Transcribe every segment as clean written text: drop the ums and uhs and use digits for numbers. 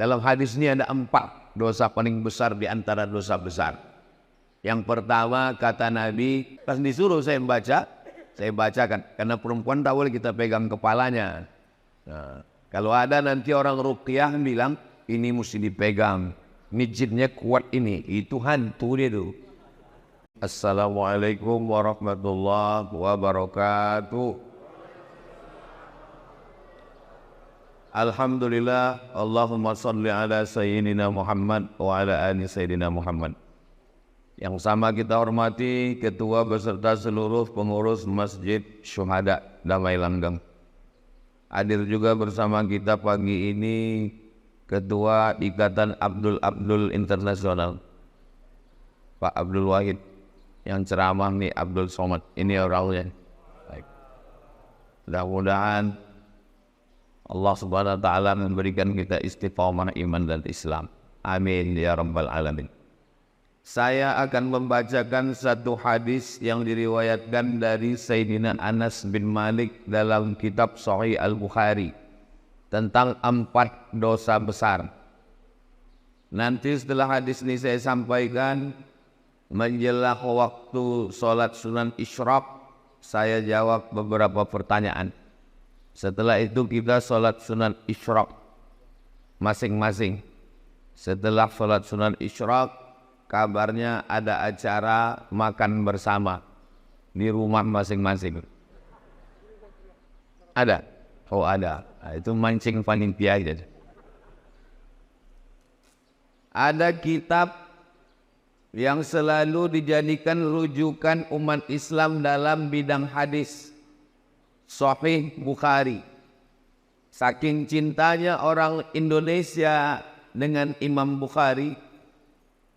Dalam hadis ini ada 4 dosa paling besar di antara dosa besar. Yang pertama kata Nabi, pas disuruh saya bacakan. Karena perempuan tak boleh kita pegang kepalanya. Nah, kalau ada nanti orang ruqyah bilang, ini mesti dipegang. Ini jinnya kuat ini. Itu hantu dia tuh. Assalamualaikum warahmatullahi wabarakatuh. Alhamdulillah, Allahumma salli ala Sayyidina Muhammad wa ala ali Sayyidina Muhammad. Yang sama kita hormati Ketua beserta seluruh pengurus Masjid Syuhada Damai Langgeng. Hadir juga bersama kita pagi ini Ketua Ikatan Abdul Internasional, Pak Abdul Wahid. Yang ceramah nih Abdul Somad. Ini orangnya. Baik. Mudah-mudahan Allah Subhanahu wa taala memberikan kita istiqamah iman dan Islam. Amin ya rabbal alamin. Saya akan membacakan satu hadis yang diriwayatkan dari Sayyidina Anas bin Malik dalam kitab Sahih Al-Bukhari tentang 4 dosa besar. Nanti setelah hadis ini saya sampaikan, menjelang waktu sholat sunan isyraq, saya jawab beberapa pertanyaan. Setelah itu kita sholat sunan isyraq masing-masing. Setelah sholat sunan isyraq, kabarnya ada acara makan bersama di rumah masing-masing. Ada? Oh ada. Nah, itu mancing panitia aja. Ada kitab yang selalu dijadikan rujukan umat Islam dalam bidang hadis, Sahih Bukhari. Saking cintanya orang Indonesia dengan Imam Bukhari,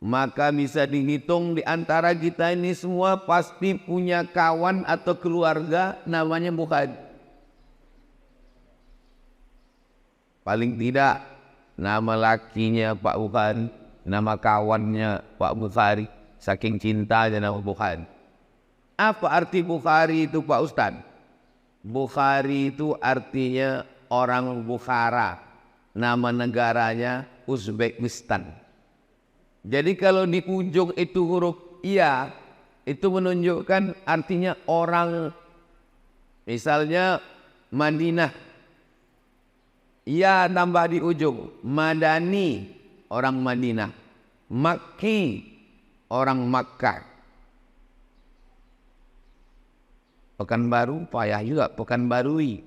maka bisa dihitung di antara kita ini semua pasti punya kawan atau keluarga namanya Bukhari. Paling tidak nama lakinya Pak Bukhari, nama kawannya Pak Bukhari, saking cintanya nama Bukhari. Apa arti Bukhari itu Pak Ustadz? Bukhari itu artinya orang Bukhara, nama negaranya Uzbekistan. Jadi kalau di ujung itu huruf iya, itu menunjukkan artinya orang, misalnya Madinah, iya tambah di ujung, Madani, orang Madinah, Makki, orang Makkah. Pekanbaru, payah juga, Pekanbarui.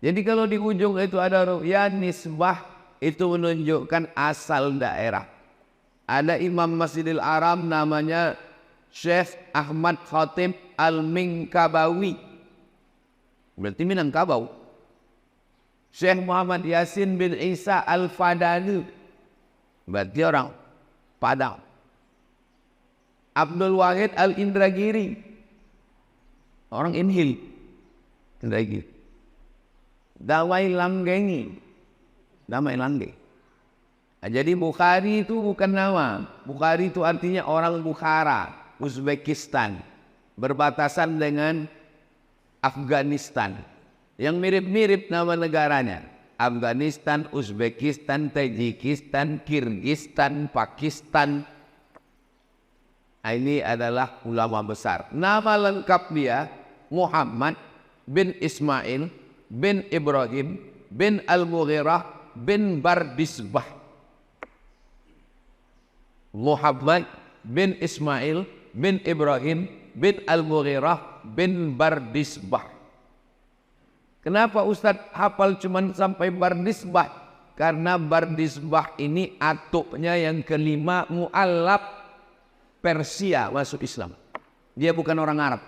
Jadi kalau di ujung itu ada huruf ya, nisbah, itu menunjukkan asal daerah. Ada Imam Masjidil Haram namanya Syekh Ahmad Khatib Al-Minkabawi, berarti Minangkabau. Syekh Muhammad Yasin bin Isa Al-Fadani, berarti orang Padang. Abdul Wahid Al-Indragiri, orang Inhil, Indragiri. Damai Langgengi, Damai Langge. Nah, jadi Bukhari itu bukan nama. Bukhari itu artinya orang Bukhara, Uzbekistan, berbatasan dengan Afghanistan. Yang mirip-mirip nama negaranya, Afghanistan, Uzbekistan, Tajikistan, Kirgistan, Pakistan. Ini adalah ulama besar. Nama lengkap dia Muhammad bin Ismail bin Ibrahim bin Al-Mughirah bin Bardisbah. Muhammad bin Ismail bin Ibrahim bin Al-Mughirah bin Bardisbah. Kenapa Ustadz hafal cuman sampai Bardisbah? Karena Bardisbah ini atuknya yang kelima, mu'allab Persia masuk Islam. Dia bukan orang Arab.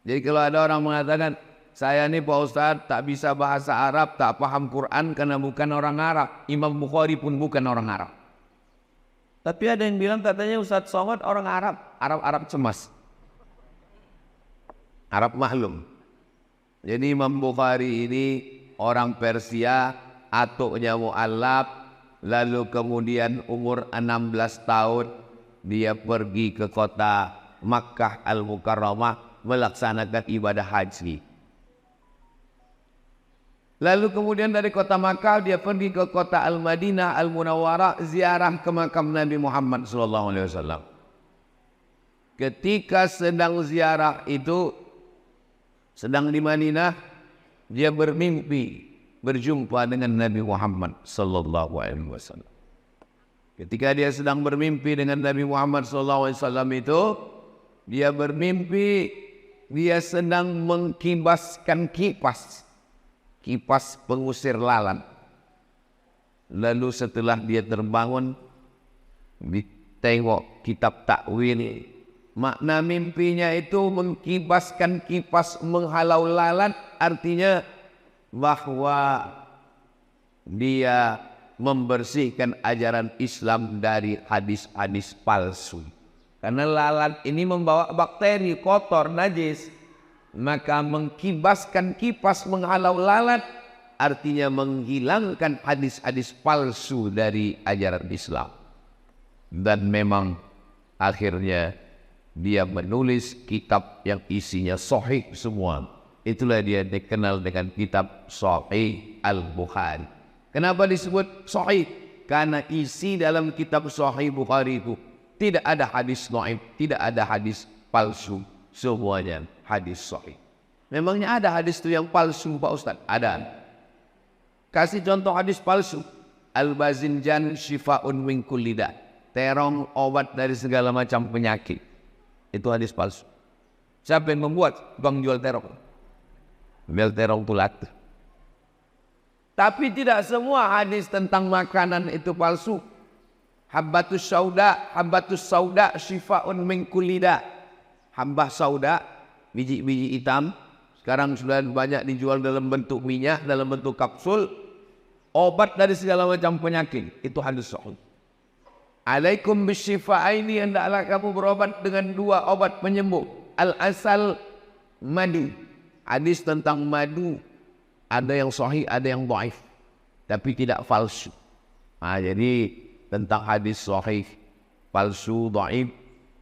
Jadi kalau ada orang mengatakan, saya ini Pak Ustadz tak bisa bahasa Arab, tak paham Quran karena bukan orang Arab. Imam Bukhari pun bukan orang Arab. Tapi ada yang bilang katanya Ustadz Somad orang Arab. Arab cemas, Arab maklum. Jadi Imam Bukhari ini orang Persia, atuknya mu'allab, lalu kemudian umur 16 tahun dia pergi ke kota Makkah Al-Mukarramah melaksanakan ibadah haji. Lalu kemudian dari kota Makkah dia pergi ke kota Al-Madinah Al-Munawwarah ziarah ke makam Nabi Muhammad SAW. Ketika sedang ziarah itu, sedang di Madinah, dia bermimpi berjumpa dengan Nabi Muhammad SAW. Ketika dia sedang bermimpi dengan Nabi Muhammad SAW itu, dia bermimpi dia sedang mengkibaskan kipas pengusir lalat. Lalu setelah dia terbangun, ditengok kitab takwil, makna mimpinya itu mengkibaskan kipas menghalau lalat, artinya bahwa dia membersihkan ajaran Islam dari hadis-hadis palsu. Karena lalat ini membawa bakteri kotor, najis. Maka mengkibaskan kipas menghalau lalat artinya menghilangkan hadis-hadis palsu dari ajaran Islam. Dan memang akhirnya dia menulis kitab yang isinya sahih semua. Itulah dia dikenal dengan kitab Sahih Al-Bukhari. Kenapa disebut sahih? Karena isi dalam kitab Sahih Bukhari itu tidak ada hadis dhaif, tidak ada hadis palsu, semuanya hadis sahih. Memangnya ada hadis itu yang palsu Pak Ustaz? Ada. Kasih contoh hadis palsu. Al-Bazinjan Shifa'un min kulli da'. Terong obat dari segala macam penyakit. Itu hadis palsu. Siapa yang membuat? Bang jual terong. Jual terong tulat. Tapi tidak semua hadis tentang makanan itu palsu. Habbatus sauda Shifa'un min kulli da'. Hambah sauda, biji-biji hitam, sekarang sudah banyak dijual dalam bentuk minyak, dalam bentuk kapsul. Obat dari segala macam penyakit. Itu hadis sahih. Alaikum bisyifa'aini, hendaklah kamu berobat dengan dua obat penyembuh. Al-asal, madu. Hadis tentang madu ada yang sahih, ada yang dhaif, tapi tidak palsu. Jadi tentang hadis sahih, palsu, dhaif,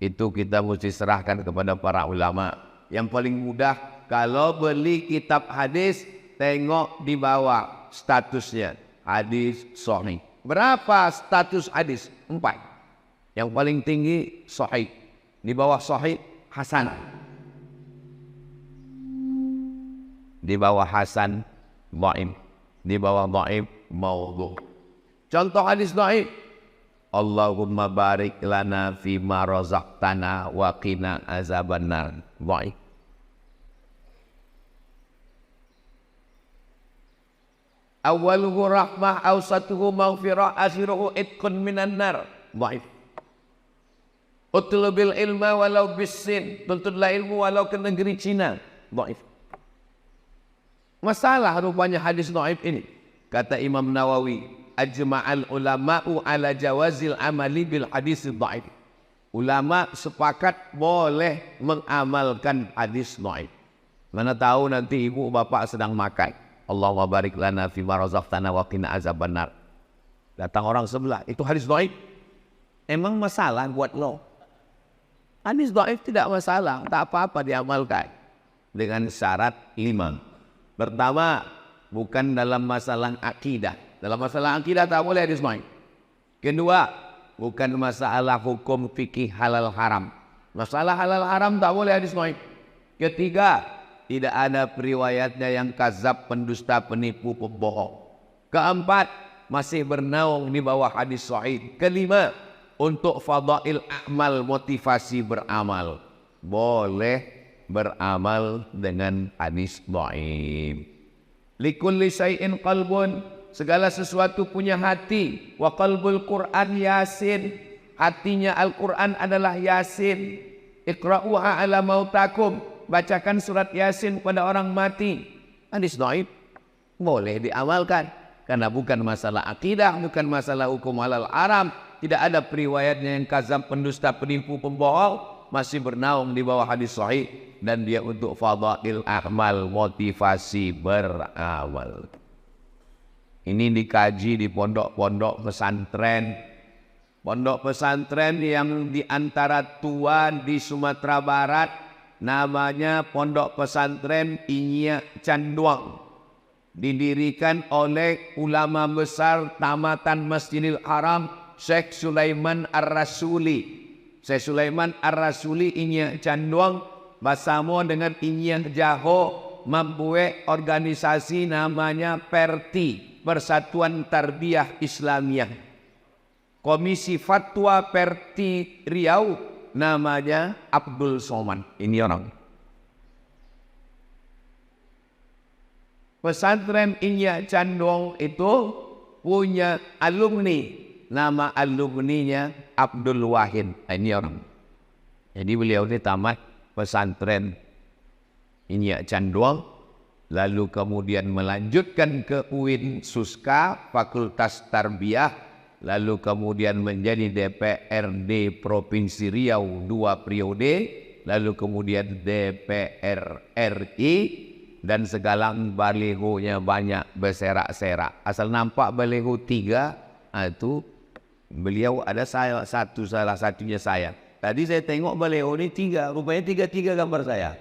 itu kita mesti serahkan kepada para ulama. Yang paling mudah, kalau beli kitab hadis, tengok di bawah statusnya. Hadis sahih. Berapa status hadis? 4. Yang paling tinggi sahih. Di bawah sahih, hasan. Di bawah hasan, dhaif. Di bawah dhaif, maudhu'. Contoh hadis dhaif. Allahumma barik lana fima razaqtana wa qina azabannar. Dhaif. Awaluhu rahmah, awsatuhu maghfirah, akhiruhu itqun minan nar. Dhaif. Utlubil ilma walau bisin, tuntutlah ilmu walau ke negeri Cina. Dhaif. Masalah rupanya hadis dhaif ini. Kata Imam Nawawi, ajma'al ulama'u ala jawazil amali bil hadis dhaif. Ulama sepakat boleh mengamalkan hadis dhaif. Mana tahu nanti ibu bapak sedang makan. Allahumma barik lana fima razaqtana wa qina azabannar. Datang orang sebelah, itu hadis dhaif. Emang masalah buat lo? Hadis dhaif tidak masalah, tak apa-apa diamalkan. Dengan syarat 5. Pertama, bukan dalam masalah akidah. Dalam masalah akidah tak boleh hadis dhaif. Kedua, bukan masalah hukum fikih halal haram. Masalah halal haram tak boleh hadis dhaif. Ketiga, tidak ada periwayatnya yang kazab, pendusta, penipu, pembohong. Keempat, masih bernaung di bawah hadis sahih. Kelima, untuk fadail amal, motivasi beramal. Boleh beramal dengan hadis dhaif. Likulli syai'in qalbun, segala sesuatu punya hati. Wa qalbul Qur'an Yasin, hatinya Al-Quran adalah Yasin. Iqra'uha ala mautakum, bacakan surat Yasin pada orang mati. Hadis dhaif boleh diamalkan karena bukan masalah akidah, bukan masalah hukum halal haram. Tidak ada periwayatnya yang kazab, pendusta, penipu, pembohong. Masih bernaung di bawah hadis sahih dan dia untuk fadail amal, motivasi beramal. Ini dikaji di pondok-pondok pesantren. Pondok pesantren yang di antara tua di Sumatera Barat, namanya Pondok Pesantren Inya Canduang. didirikan oleh ulama besar tamatan Masjidil Haram Syekh Sulaiman Ar-Rasuli. Syekh Sulaiman Ar-Rasuli inya canduang bersama dengan inya Jaho membuat organisasi namanya PERTI, Persatuan Tarbiyah Islamiyah. Komisi Fatwa PERTI Riau namanya Abdul Somad. Ini orang. Pesantren Inya Candong itu punya alumni. Nama alumninya Abdul Wahid. Ini orang. Jadi beliau ini tamat pesantren Inya Candong. Lalu kemudian melanjutkan ke UIN Suska, Fakultas Tarbiyah. Lalu kemudian menjadi DPRD Provinsi Riau 2 periode. Lalu kemudian DPR RI. Dan segala balihonya banyak berserak-serak. Asal nampak baliho 3 itu beliau ada salah satunya saya. Tadi saya tengok baliho ini 3, rupanya 3 gambar saya.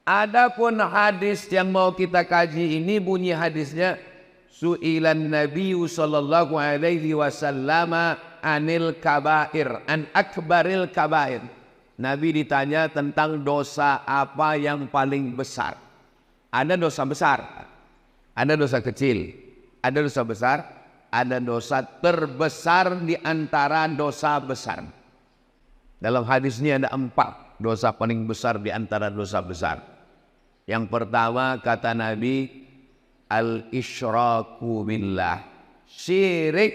Adapun hadis yang mau kita kaji ini bunyi hadisnya Su'ilan Nabiyyu sallallahu alaihi wasallam anil kabair, an akbaril kabair. Nabi ditanya tentang dosa apa yang paling besar. Ada dosa besar, ada dosa kecil, ada dosa besar, ada dosa terbesar di antara dosa besar. Dalam hadis ini ada 4 dosa paling besar di antara dosa besar. Yang pertama kata Nabi, al-isyraku billah, syirik,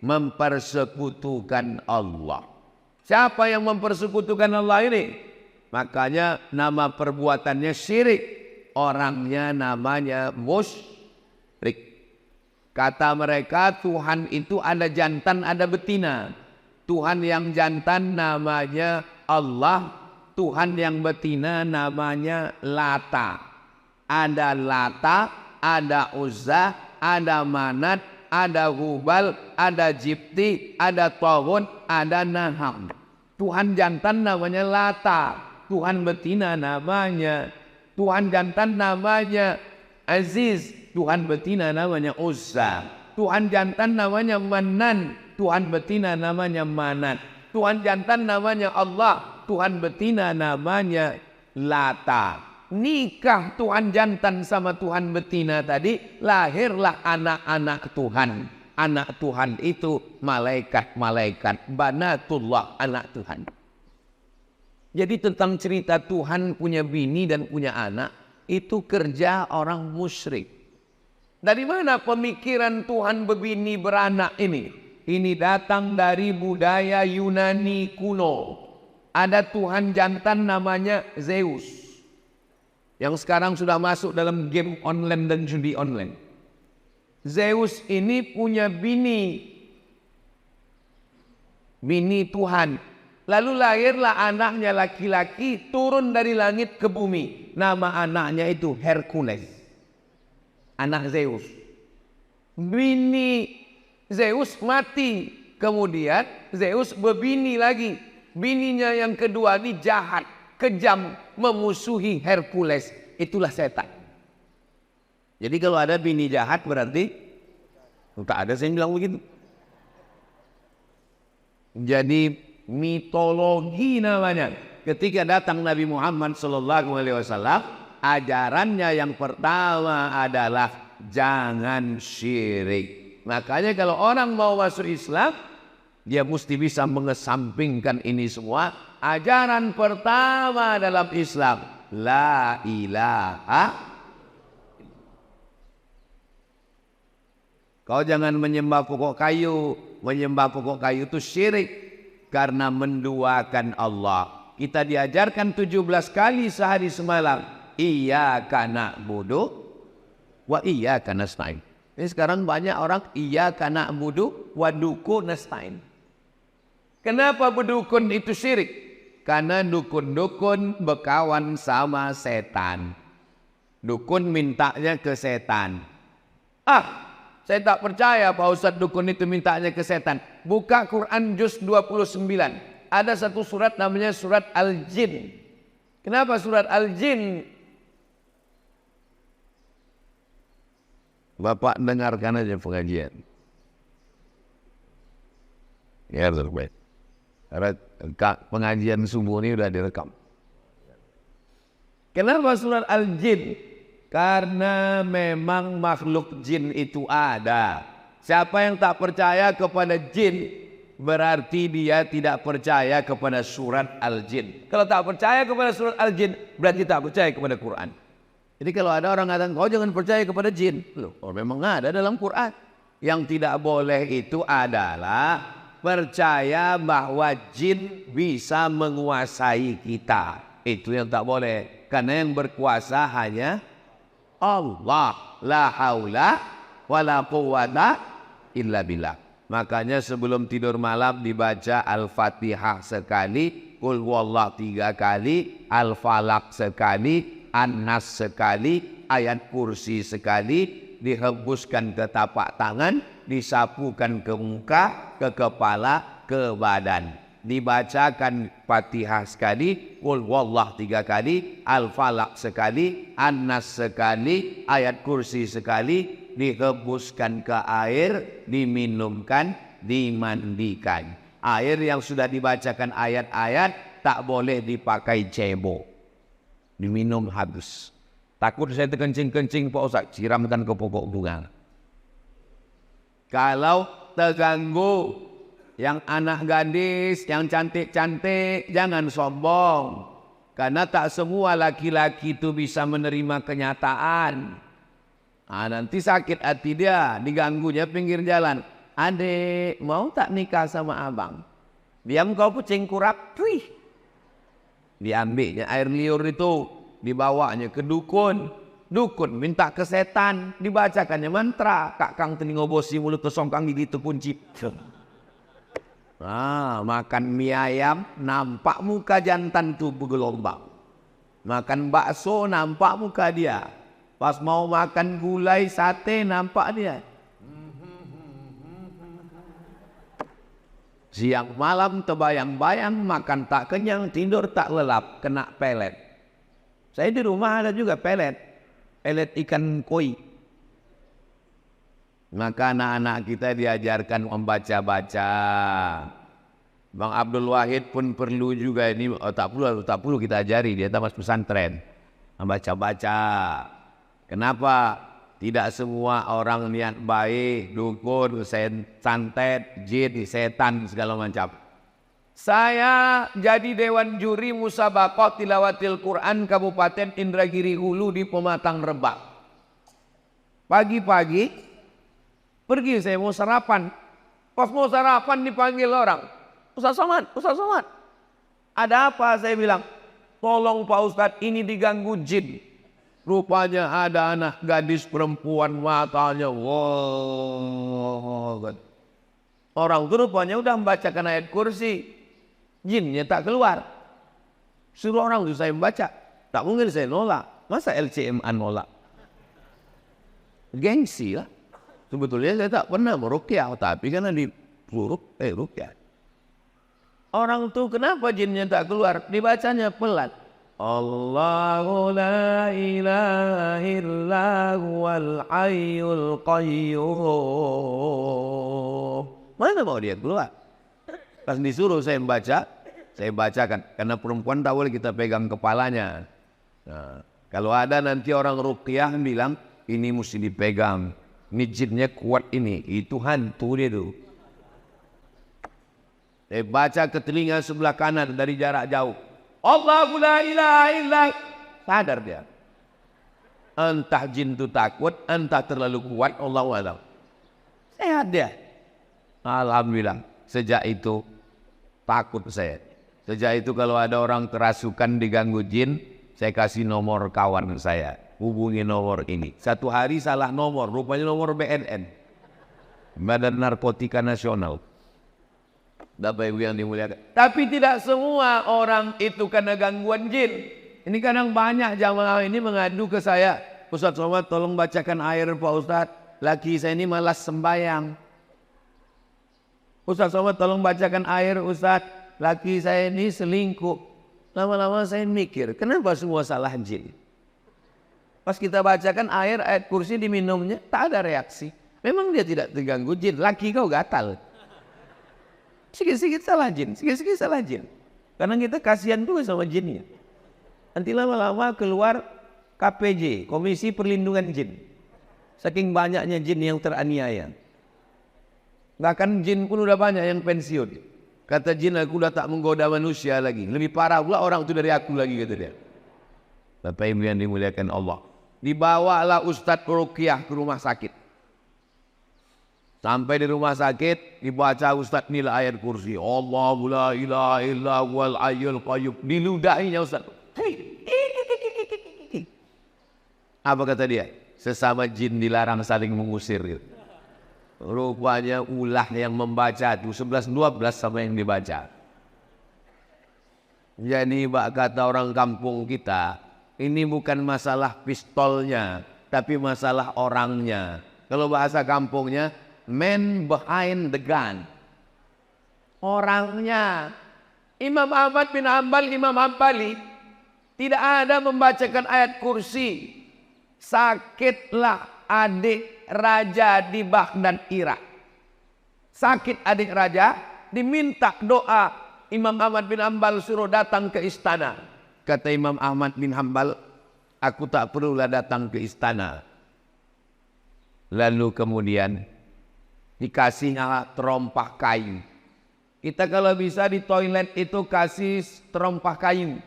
mempersekutukan Allah. Siapa yang mempersekutukan Allah ini? Makanya nama perbuatannya syirik. Orangnya namanya musyrik. Kata mereka Tuhan itu ada jantan, ada betina. Tuhan yang jantan namanya Allah. Tuhan yang betina namanya Lata. Ada Lata, ada Uzza, ada Manat, ada Hubal, ada Jibti, ada Tawun, ada Naham. Tuhan jantan namanya Lata, Tuhan betina namanya, Tuhan jantan namanya Aziz, Tuhan betina namanya Uzza. Tuhan jantan namanya Manan, Tuhan betina namanya Manat. Tuhan jantan namanya Allah, Tuhan betina namanya Lata. Nikah Tuhan jantan sama Tuhan betina tadi, lahirlah anak-anak Tuhan. Anak Tuhan itu malaikat-malaikat, banatullah, anak Tuhan. Jadi tentang cerita Tuhan punya bini dan punya anak, itu kerja orang musyrik. Dari mana pemikiran Tuhan berbini beranak ini? Ini datang dari budaya Yunani kuno. Ada Tuhan jantan namanya Zeus, yang sekarang sudah masuk dalam game online dan judi online. Zeus ini punya bini Tuhan. Lalu lahirlah anaknya laki-laki turun dari langit ke bumi. Nama anaknya itu Hercules, anak Zeus. Bini Zeus mati. Kemudian Zeus berbini lagi. Bininya yang kedua ini jahat, kejam, memusuhi Hercules. Itulah setan. Jadi kalau ada bini jahat berarti tak ada saya bilang begitu. Jadi mitologi namanya. Ketika datang Nabi Muhammad SAW, ajarannya yang pertama adalah jangan syirik. Makanya kalau orang mau masuk Islam, dia mesti bisa mengesampingkan ini semua. Ajaran pertama dalam Islam, la ilaha. Kau jangan menyembah pokok kayu. Menyembah pokok kayu itu syirik. Karena menduakan Allah. Kita diajarkan 17 kali sehari semalam. Iyyaka na'budu wa iyyaka nasta'in. Ini sekarang banyak orang iyyaka na'budu wa duku nasta'in. Kenapa berdukun itu syirik? Karena dukun-dukun berkawan sama setan. Dukun mintanya ke setan. Saya tak percaya Pak Ustadz dukun itu mintanya ke setan. Buka Quran juz 29. Ada satu surat namanya surat Al-Jin. Kenapa surat Al-Jin Bapak dengarkan aja pengajian. Ya terbaik. Karena pengajian subuh ini udah direkam. Kenapa surat Al-Jin? Karena memang makhluk jin itu ada. Siapa yang tak percaya kepada jin, berarti dia tidak percaya kepada surat Al-Jin. Kalau tak percaya kepada surat Al-Jin, berarti tak percaya kepada Quran. Jadi kalau ada orang mengatakan, kau jangan percaya kepada jin. Loh, memang ada dalam Quran. Yang tidak boleh itu adalah percaya bahwa jin bisa menguasai kita. Itu yang tak boleh. Karena yang berkuasa hanya Allah. La haula wa la quwwata illa billah. Makanya sebelum tidur malam dibaca Al-Fatihah sekali, Qul huwallah 3 kali, Al-Falaq sekali, An-Nas sekali, ayat kursi sekali, dihembuskan ke tapak tangan, disapukan ke muka, ke kepala, ke badan. Dibacakan Fatihah sekali, Qul huwallah 3 kali, Al-Falaq sekali, An-Nas sekali, ayat kursi sekali, dihembuskan ke air, diminumkan, dimandikan. Air yang sudah dibacakan ayat-ayat tak boleh dipakai cebok, diminum habis. Takut saya terkencing-kencing Pak Ustaz, siramkan ke pokok bunga. Kalau terganggu, yang anak gadis, yang cantik-cantik, jangan sombong. Karena tak semua laki-laki itu bisa menerima kenyataan. Nanti sakit hati dia, diganggunya pinggir jalan. Adek, mau tak nikah sama abang? Diam kau kucing kurap, tuih. Diambilnya air liur itu, dibawanya ke dukun. Dukun minta ke setan, dibacakannya mantra. Kakang telingobosi mulut kesongkang gigi terkunci. Makan mie ayam, nampak muka jantan tuh bergelombang. Makan bakso, nampak muka dia. Pas mau makan gulai sate, nampak dia. Siang malam terbayang-bayang, makan tak kenyang, tidur tak lelap, kena pelet. Saya di rumah ada juga pelet ikan koi. Maka anak-anak kita diajarkan membaca-baca. Bang Abdul Wahid pun perlu juga ini, tak perlu kita ajari, dia tamat pesantren. Membaca-baca. Kenapa? Tidak semua orang niat baik, dukun, santet, jin, setan, segala macam. Saya jadi dewan juri musabaqah tilawatil Quran Kabupaten Indragiri Hulu di Pematang Rebak. Pagi-pagi pergi saya mau sarapan. Pas mau sarapan dipanggil orang. Ustaz Somad, Ustaz Somad. Ada apa? Saya bilang, tolong Pak Ustadz, ini diganggu jin. Rupanya ada anak gadis perempuan, matanya wow. Orang itu rupanya udah membacakan ayat kursi, jinnya tak keluar. Suruh orang itu saya membaca, tak mungkin saya nolak. Masa LCMA nolak? Gengsi lah. Sebetulnya saya tak pernah meruqyah, tapi karena di ruqyah. Orang tuh kenapa jinnya tak keluar? Dibacanya pelan. Allahu la ilaha illa huwal hayyul qayyum. Mana mau dia keluar? Pas disuruh saya membaca, saya bacakan. Karena perempuan tak boleh kita pegang kepalanya. Nah, kalau ada nanti orang ruqyah bilang, ini mesti dipegang. Ini jinnya kuat ini. Itu hantu dia tuh. Saya baca ke telinga sebelah kanan dari jarak jauh. Allahu la ilaha illa. Sadar dia. Entah jin itu takut, entah terlalu kuat, Allahu a'lam. Sehat dia. Alhamdulillah. Sejak itu takut saya. Sejak itu kalau ada orang kerasukan diganggu jin, saya kasih nomor kawan saya. Hubungi nomor ini. Satu hari salah nomor, rupanya nomor BNN. Badan Narkotika Nasional. Bapak Ibu yang dimuliakan. Tapi tidak semua orang itu karena gangguan jin. Ini kadang banyak jamaah ini mengadu ke saya. Ustaz Somad tolong bacakan air Pak Ustaz. Laki saya ini malas sembahyang. Ustaz Somad tolong bacakan air Ustaz. Laki saya ini selingkuh. Lama-lama saya mikir, kenapa semua salah jin? Pas kita bacakan ayat kursi diminumnya, tak ada reaksi. Memang dia tidak terganggu jin. Laki kau gatal. Sikit-sikit salah jin, sikit-sikit salah jin. Karena kita kasihan juga sama jinnya. Nanti lama-lama keluar KPJ, Komisi Perlindungan Jin. Saking banyaknya jin yang teraniaya. Bahkan jin pun udah banyak yang pensiun. Kata jin, aku udah tak menggoda manusia lagi. Lebih parah pula orang itu dari aku lagi, kata dia. Bapak Ibu yang dimuliakan Allah. Dibawalah Ustadz Ruqyah ke rumah sakit. Sampai di rumah sakit, dibaca Ustadz nilai ayat kursi. Allahu la ilaha illa huwal hayyul qayyum. Diludahinya Ustadz. Apa kata dia? Sesama jin dilarang saling mengusir. Rupanya ulah yang membaca itu 11-12 sama yang dibaca. Jadi kata orang kampung kita, ini bukan masalah pistolnya, tapi masalah orangnya. Kalau bahasa kampungnya, man behind the gun. Orangnya. Imam Ahmad bin Hanbal, Imam Hambali tidak ada membacakan ayat kursi. Sakitlah adik raja di Baghdad, Irak. Sakit adik raja, diminta doa. Imam Ahmad bin Hanbal suruh datang ke istana. Kata Imam Ahmad bin Hanbal, aku tak perlulah datang ke istana. Lalu kemudian dikasihnya terompah kayu. Kita kalau bisa di toilet itu kasih terompah kayu.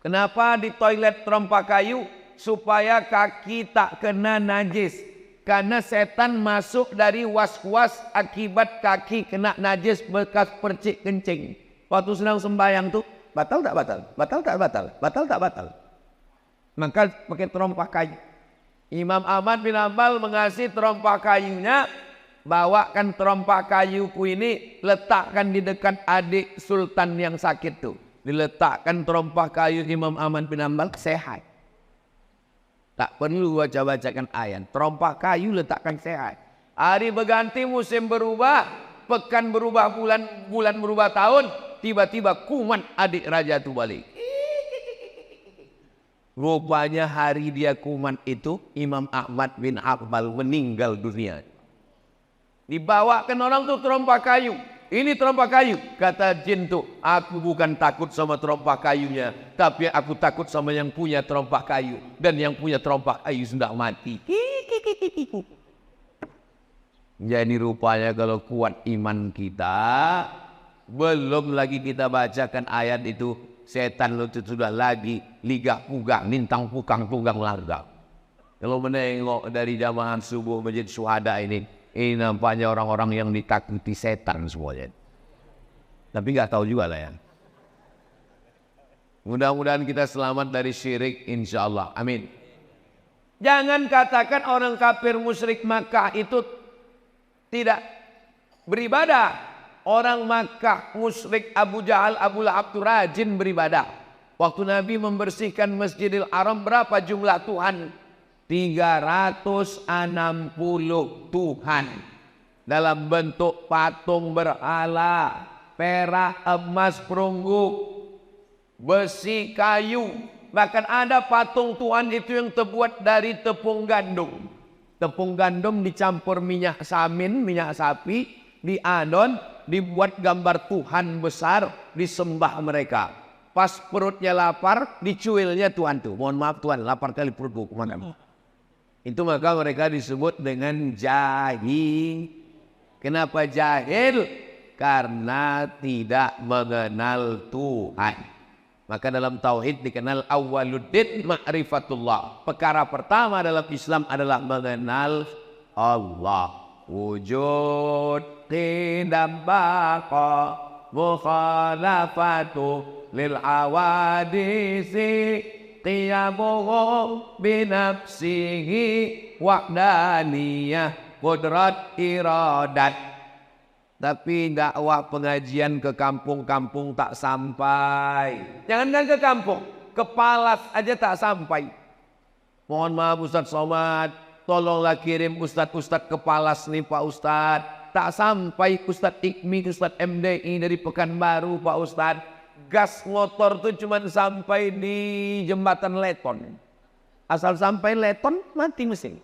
Kenapa di toilet terompah kayu? Supaya kaki tak kena najis. Karena setan masuk dari was-was akibat kaki kena najis bekas percik kencing. Waktu sedang sembahyang tuh, batal tak batal? Batal tak batal? Batal tak batal? Maka pakai terompah kayu. Imam Ahmad bin Hanbal mengasih terompah kayunya. Bawakan terompah kayuku ini, letakkan di dekat adik sultan yang sakit tuh. Diletakkan terompah kayu Imam Ahmad bin Hanbal, sehat. Tak perlu baca-bacakan ayat. Terompah kayu letakkan sehat. Hari berganti, musim berubah, pekan berubah, bulan berubah tahun, tiba-tiba kuman adik raja itu balik. Rupanya hari dia kuman itu, Imam Ahmad bin Hanbal meninggal dunia. Dibawakan orang tuh terompah kayu. Ini terompah kayu. Kata jin tuh, aku bukan takut sama terompah kayunya, tapi aku takut sama yang punya terompah kayu. Dan yang punya terompah kayu sudah mati. Jadi rupanya kalau kuat iman kita, belum lagi kita bacakan ayat itu, setan itu sudah lagi ligah pugang, nintang pukang tunggang larga. Kalau menengok dari jamaah subuh Masjid Syuhada ini nampaknya orang-orang yang ditakuti setan semuanya. Tapi nggak tahu juga lah ya. Mudah-mudahan kita selamat dari syirik, insya Allah. Amin. Jangan katakan orang kafir musyrik Makkah itu tidak beribadah. Orang Makkah musyrik Abu Jahal, Abu Lahab itu rajin beribadah. Waktu Nabi membersihkan Masjidil Haram, berapa jumlah Tuhan? 360 Tuhan dalam bentuk patung berhala, perak, emas, perunggu, besi, kayu. Bahkan ada patung Tuhan itu yang terbuat dari tepung gandum. Tepung gandum dicampur minyak samin, minyak sapi, diadon, dibuat gambar Tuhan besar, disembah mereka. Pas perutnya lapar, dicuilnya Tuhan tuh. Mohon maaf Tuhan, lapar kali perutku, kemana? Itu maka mereka disebut dengan jahil. Kenapa jahil? Karena tidak mengenal Tuhan. Maka dalam tauhid dikenal awwaluddin ma'rifatullah. Perkara pertama dalam Islam adalah mengenal Allah. Wujud tidak baqa mukhalafatu lil awadisi qiyamuhu binafsihi wahdaniyah qudrat iradat. Tapi dakwah pengajian ke kampung-kampung tak sampai. Jangankan ke kampung, ke Palas aja tak sampai. Mohon maaf Ustadz Somad, tolonglah kirim Ustadz-Ustadz ke Palas nih Pak Ustadz. Tak sampai Ustadz Ikmi, Ustadz MDI dari Pekanbaru Pak Ustadz. Gas motor tuh cuma sampai di jembatan Leton. Asal sampai leton, mati mesin.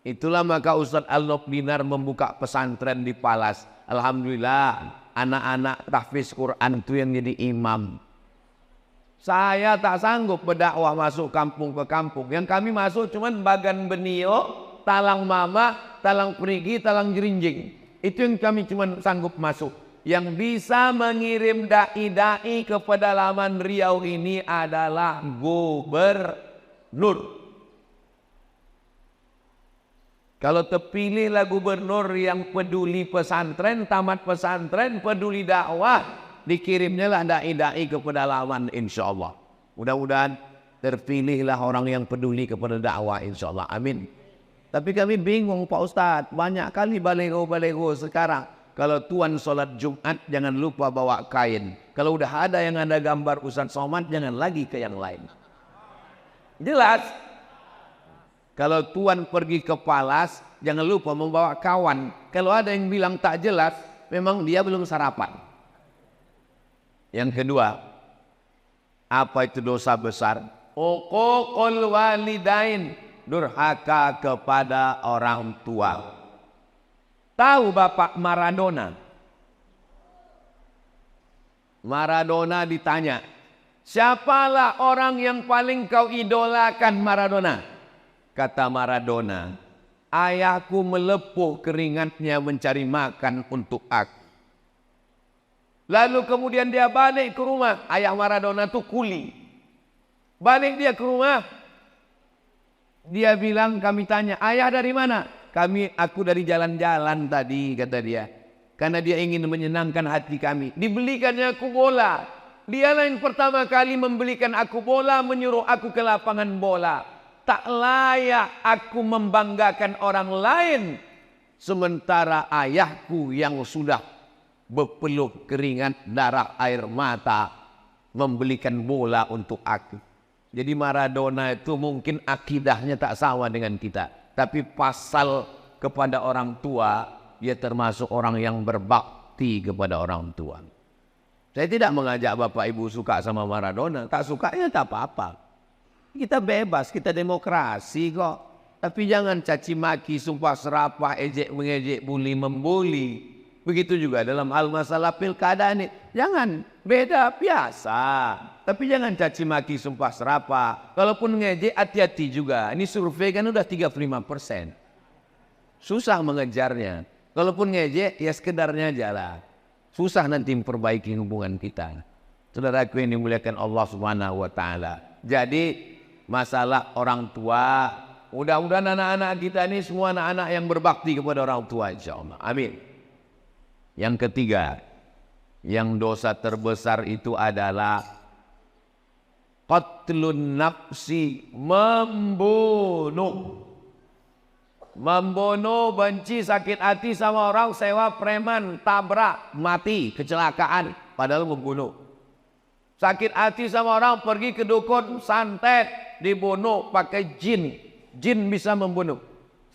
Itulah maka Ustadz Al-Nob Dinar membuka pesantren di Palas. Alhamdulillah, anak-anak tahfiz Quran itu yang jadi imam. Saya tak sanggup berdakwah masuk kampung ke kampung. Yang kami masuk cuman Bagan Benio, Talang Mama, Talang Perigi, Talang Jerinjing. Itu yang kami cuman sanggup masuk. Yang bisa mengirim dai-dai ke pedalaman Riau ini adalah gubernur. Kalau terpilihlah gubernur yang peduli pesantren, tamat pesantren, peduli dakwah, dikirimnya lah dai-dai ke pedalaman insya Allah. Mudah-mudahan terpilihlah orang yang peduli kepada dakwah insya Allah. Amin. Tapi kami bingung Pak Ustadz, banyak kali balego-balego sekarang. Kalau tuan sholat Jumat jangan lupa bawa kain. Kalau udah ada yang ada gambar Ustadz Somad jangan lagi ke yang lain. Jelas. Kalau tuan pergi ke Palas jangan lupa membawa kawan. Kalau ada yang bilang tak jelas memang dia belum sarapan. Yang kedua, apa itu dosa besar? Uququl walidain, durhaka kepada orang tua. Tahu Bapak Maradona? Maradona ditanya, siapalah orang yang paling kau idolakan Maradona? Kata Maradona, ayahku melepuh keringatnya mencari makan untuk aku. Lalu kemudian dia balik ke rumah. Ayah Maradona itu kuli. Balik dia ke rumah. Dia bilang, kami tanya, ayah dari mana? Aku dari jalan-jalan tadi, kata dia. Karena dia ingin menyenangkan hati kami. Dibelikannya aku bola. Dialah yang pertama kali membelikan aku bola, menyuruh aku ke lapangan bola. Tak layak aku membanggakan orang lain. Sementara ayahku yang sudah berpeluh keringat, darah, air mata, membelikan bola untuk aku. Jadi Maradona itu mungkin akidahnya tak sama dengan kita. Tapi pasal kepada orang tua, dia termasuk orang yang berbakti kepada orang tua. Saya tidak mengajak Bapak Ibu suka sama Maradona. Tak suka ya tak apa-apa. Kita bebas, kita demokrasi kok. Tapi jangan caci maki, sumpah serapah, ejek mengejek, bully membuli. Begitu juga dalam hal masalah pilkada ini. Jangan, beda biasa. Tapi jangan caci maki, sumpah serapah. Kalaupun ngejek, hati-hati juga. Ini survei kan udah 35%. Susah mengejarnya. Kalaupun ngejek, ya sekedarnya aja lah. Susah nanti memperbaiki hubungan kita. Saudaraku yang dimuliakan Allah Subhanahu wa Ta'ala. Jadi masalah orang tua, mudah-mudahan anak-anak kita ini semua anak-anak yang berbakti kepada orang tua insyaallah. Amin. Yang ketiga, yang dosa terbesar itu adalah qatlun nafsi, membunuh. Membunuh, benci, sakit hati sama orang, sewa preman, tabrak, mati, kecelakaan, padahal membunuh. Sakit hati sama orang, pergi ke dukun, santet, dibunuh pakai jin. Jin bisa membunuh.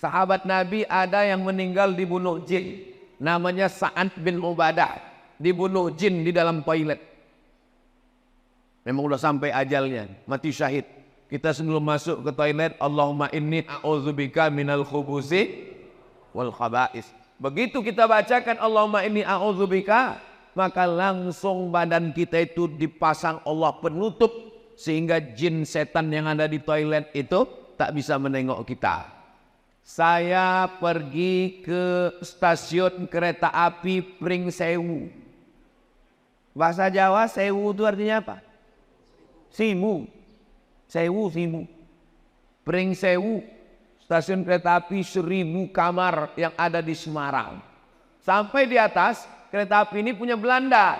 Sahabat Nabi ada yang meninggal dibunuh jin. Namanya Sa'ad bin Ubadah. Dibunuh jin di dalam toilet. Memang udah sampai ajalnya, mati syahid. Kita sebelum masuk ke toilet, Allahumma inni a'udzubika minal khubusi wal khaba'is. Begitu kita bacakan Allahumma inni a'udzubika, maka langsung badan kita itu dipasang Allah penutup, sehingga jin setan yang ada di toilet itu tak bisa menengok kita. Saya pergi ke stasiun kereta api Pringsewu. Bahasa Jawa sewu itu artinya apa? Simu. Sewu, simu. Pringsewu, stasiun kereta api 1000 kamar yang ada di Semarang. Sampai di atas, kereta api ini punya Belanda.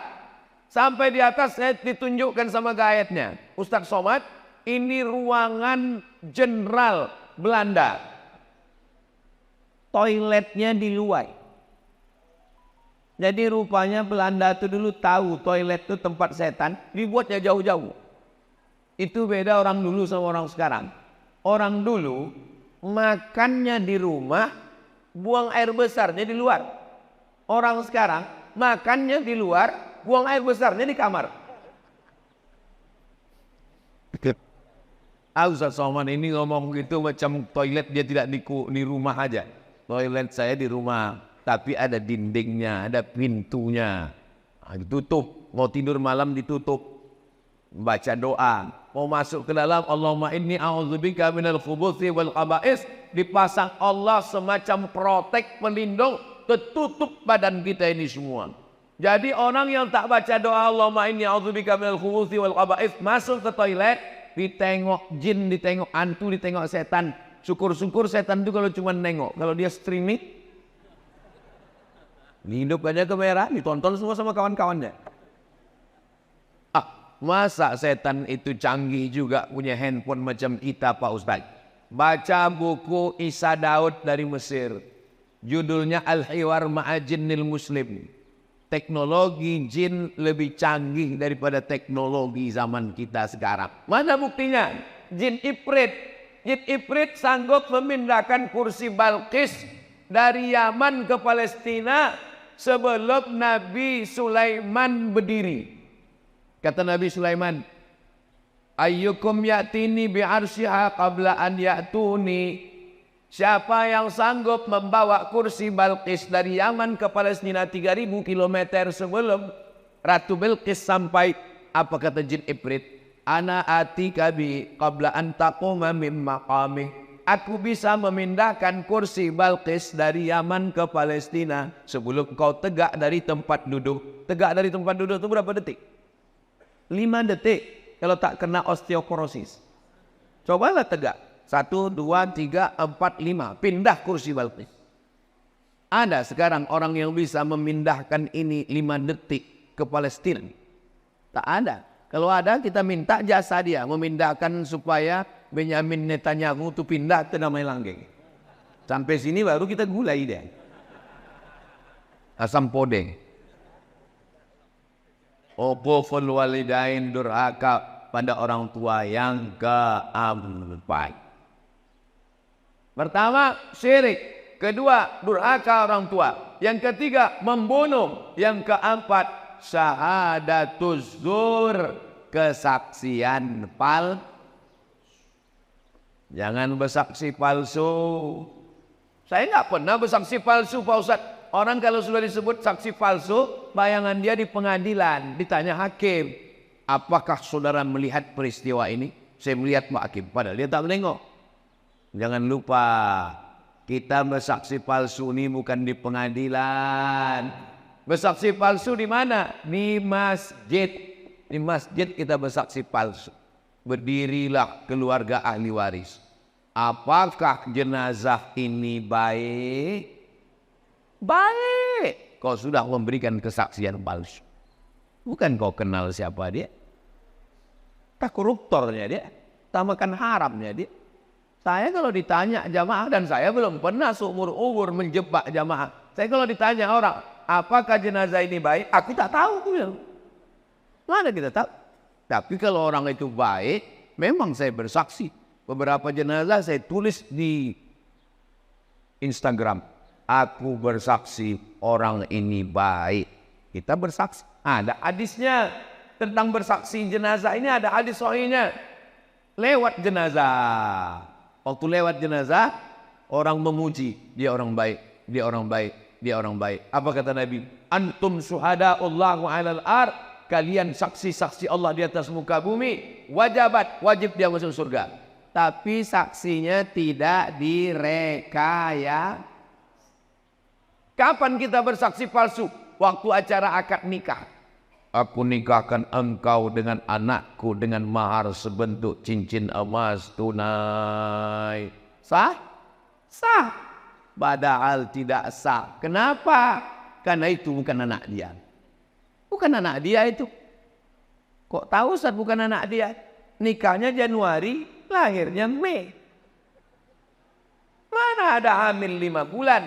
Sampai di atas saya ditunjukkan sama guide-nya. Ustadz Somad, ini ruangan jenderal Belanda. Toiletnya di luar. Jadi rupanya Belanda itu dulu tahu toilet itu tempat setan, dibuatnya jauh-jauh. Itu beda orang dulu sama orang sekarang. Orang dulu makannya di rumah, buang air besarnya di luar. Orang sekarang makannya di luar, buang air besarnya di kamar. Ustaz Somad ini ngomong gitu macam toilet dia tidak di rumah aja. Toilet saya di rumah, tapi ada dindingnya, ada pintunya. Ditutup, mau tidur malam ditutup. Baca doa, mau masuk ke dalam Allahumma inni a'udzubika minal khubuthi wal khaba'is, dipasang Allah semacam protek pelindung, tertutup badan kita ini semua. Jadi orang yang tak baca doa Allahumma inni a'udzubika minal khubuthi wal khaba'is, masuk ke toilet, ditengok jin, ditengok hantu, ditengok setan. Syukur-syukur setan itu kalau cuma nengok, kalau dia streaming, hidupnya kamera, ditonton semua sama kawan-kawannya. Masa setan itu canggih juga punya handphone macam kita Pak Ustaz? Baca buku Isa Daud dari Mesir, judulnya Al-Hiwar Ma'a Jinnil Muslim. Teknologi jin lebih canggih daripada teknologi zaman kita sekarang. Mana buktinya? Jin Ifrit. Jin Ifrit sanggup memindahkan kursi Balqis dari Yaman ke Palestina sebelum Nabi Sulaiman berdiri. Kata Nabi Sulaiman, ayyukum ya'tini bi'arsyiha qabla an ya'tuni. Siapa yang sanggup membawa kursi Balqis dari Yaman ke Palestina 3000 km sebelum Ratu Bilqis sampai, apa kata Jin Ifrit? Ana atika bi qabla an taquma min maqami. Aku bisa memindahkan kursi Balqis dari Yaman ke Palestina sebelum kau tegak dari tempat duduk. Tegak dari tempat duduk itu berapa detik? 5 detik kalau tak kena osteoporosis. Cobalah tegak. 1, 2, 3, 4, 5. Pindah kursi Balqis. Ada sekarang orang yang bisa memindahkan ini 5 detik ke Palestina? Tak ada. Kalau ada kita minta jasa dia memindahkan supaya Benyamin Netanyahu itu pindah ke Damai Langgeng. Sampai sini baru kita gulai dia. Asam podeng. Uquful walidain, durhaka pada orang tua yang keempat. Pertama, syirik. Kedua, durhaka orang tua. Yang ketiga, membunuh. Yang keempat, syahadatuz zur, kesaksian palsu. Jangan bersaksi palsu. Saya nggak pernah bersaksi palsu Pak Ustaz. Orang kalau sudah disebut saksi palsu, bayangan dia di pengadilan, ditanya hakim, apakah saudara melihat peristiwa ini? Saya melihat Pak Hakim, padahal dia tak menengok. Jangan lupa, kita bersaksi palsu ini bukan di pengadilan. Bersaksi palsu di mana? Di masjid. Di masjid kita bersaksi palsu. Berdirilah keluarga ahli waris. Apakah jenazah ini baik? Baik. Kau sudah memberikan kesaksian palsu. Bukan kau kenal siapa dia. Tak koruptornya dia. Tak makan haramnya dia. Saya kalau ditanya jamaah, dan saya belum pernah seumur-umur menjebak jamaah. Saya kalau ditanya orang, apakah jenazah ini baik? Aku tak tahu. Mana kita tahu? Tapi kalau orang itu baik, memang saya bersaksi. Beberapa jenazah saya tulis di Instagram. Aku bersaksi orang ini baik. Kita bersaksi. Ada hadisnya tentang bersaksi jenazah ini, ada hadis sahihnya. Lewat jenazah. Waktu lewat jenazah, orang memuji. Dia orang baik, dia orang baik, dia orang baik. Apa kata Nabi? Antum syuhada'ullahu 'alal ard. Kalian saksi-saksi Allah di atas muka bumi. Wajib dia masuk surga. Tapi saksinya tidak direkayasa. Kapan kita bersaksi palsu? Waktu acara akad nikah. Aku nikahkan engkau dengan anakku dengan mahar sebentuk cincin emas tunai. Sah? Sah. Padahal tidak sah. Kenapa? Karena itu bukan anak dia. Bukan anak dia itu. Kok tahu Ustaz bukan anak dia? Nikahnya Januari, lahirnya Mei. Mana ada hamil 5 bulan?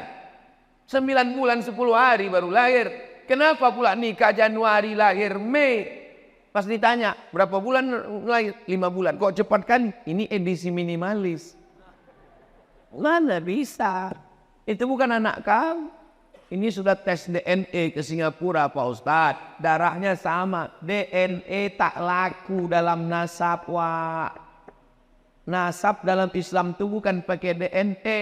9 bulan 10 hari baru lahir. Kenapa pula nikah Januari lahir Mei? Pas ditanya berapa bulan lahir? 5 bulan. Kok cepat kan? Ini edisi minimalis. Mana bisa? Itu bukan anak kamu. Ini sudah tes DNA ke Singapura Pak Ustadz. Darahnya sama. DNA tak laku dalam nasab. Wah. Nasab dalam Islam itu bukan pakai DNA.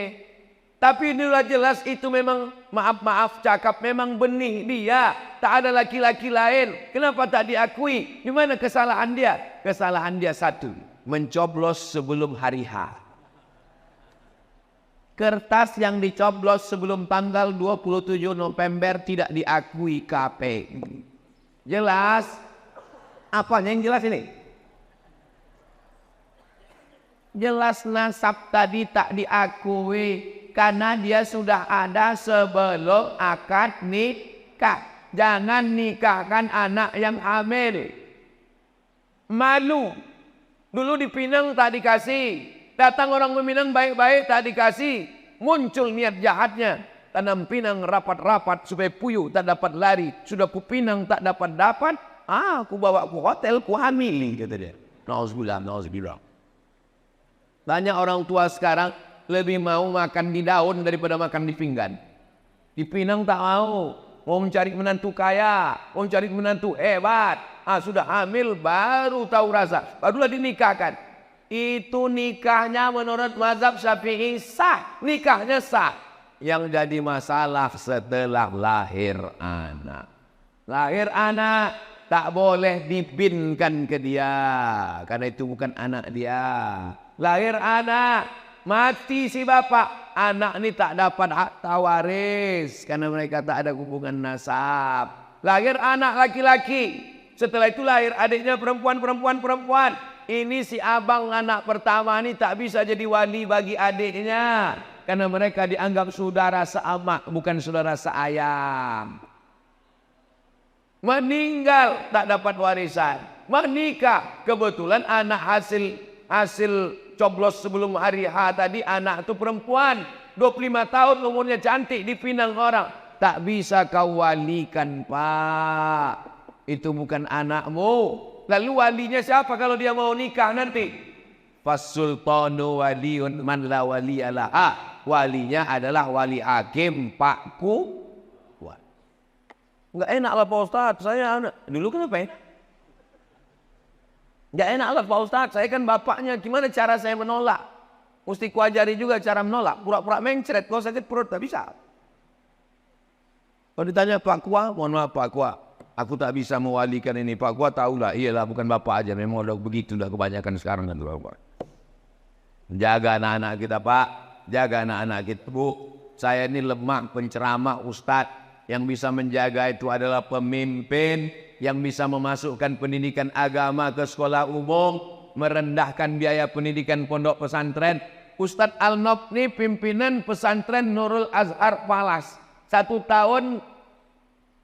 Tapi inilah jelas itu memang, maaf cakap, memang benih dia. Tak ada laki-laki lain. Kenapa tak diakui? Di mana kesalahan dia? Kesalahan dia satu, mencoblos sebelum hari H. Kertas yang dicoblos sebelum tanggal 27 November tidak diakui KPU. Jelas? Apanya yang jelas ini? Jelas nasab tadi tak diakui karena dia sudah ada sebelum akad nikah. Jangan nikahkan anak yang hamil. Malu. Dulu di Pinang tak dikasih. Datang orang meminang baik-baik tak dikasih. Muncul niat jahatnya. Tanam pinang rapat-rapat supaya puyuh tak dapat lari. Sudah Pinang tak dapat. Aku bawa ke hotel, ku hamili, kata dia. Nauzubillah. Banyak orang tua sekarang lebih mau makan di daun daripada makan di pinggan. Di Pinang tak mau. Mau mencari menantu kaya. Mau mencari menantu hebat. Sudah hamil baru tahu rasa. Barulah dinikahkan. Itu nikahnya menurut mazhab Syafi'i sah. Nikahnya sah. Yang jadi masalah setelah lahir anak. Lahir anak tak boleh dibinkan ke dia. Karena itu bukan anak dia. Lahir anak, mati si bapak, anak ini tak dapat hak tawaris karena mereka tak ada hubungan nasab. Lahir anak laki-laki, setelah itu lahir adiknya perempuan. Ini si abang anak pertama ini tak bisa jadi wali bagi adiknya karena mereka dianggap saudara seamak, bukan saudara seayam. Meninggal tak dapat warisan. Menikah, kebetulan anak hasil coblos sebelum hari H tadi, anak itu perempuan 25 tahun umurnya, cantik, dipinang orang. Tak bisa kau walikan, Pak. Itu bukan anakmu. Lalu walinya siapa kalau dia mau nikah nanti? Fasultanu waliyun man la waliyalaha. Walinya adalah wali hakim, Pakku. Enggak enak lah Pak Ustadz, saya dulu kenapa ya? Enggak enak lah Pak Ustadz, saya kan bapaknya, gimana cara saya menolak? Mesti kuajari juga cara menolak, pura-pura mencret, kalau sakit perut tak bisa. Kalau ditanya Pak Kua, mohon maaf Pak Kua, aku tak bisa mewalikan ini. Pak Kua tahulah, iyalah bukan bapak aja, memang udah begitu, udah kebanyakan sekarang kan. Jaga anak-anak kita Pak, jaga anak-anak kita Bu. Saya ini lemah penceramah Ustadz. Yang bisa menjaga itu adalah pemimpin yang bisa memasukkan pendidikan agama ke sekolah umum, merendahkan biaya pendidikan pondok pesantren. Ustadz Al-Nob ini pimpinan pesantren Nurul Azhar Palas. 1 tahun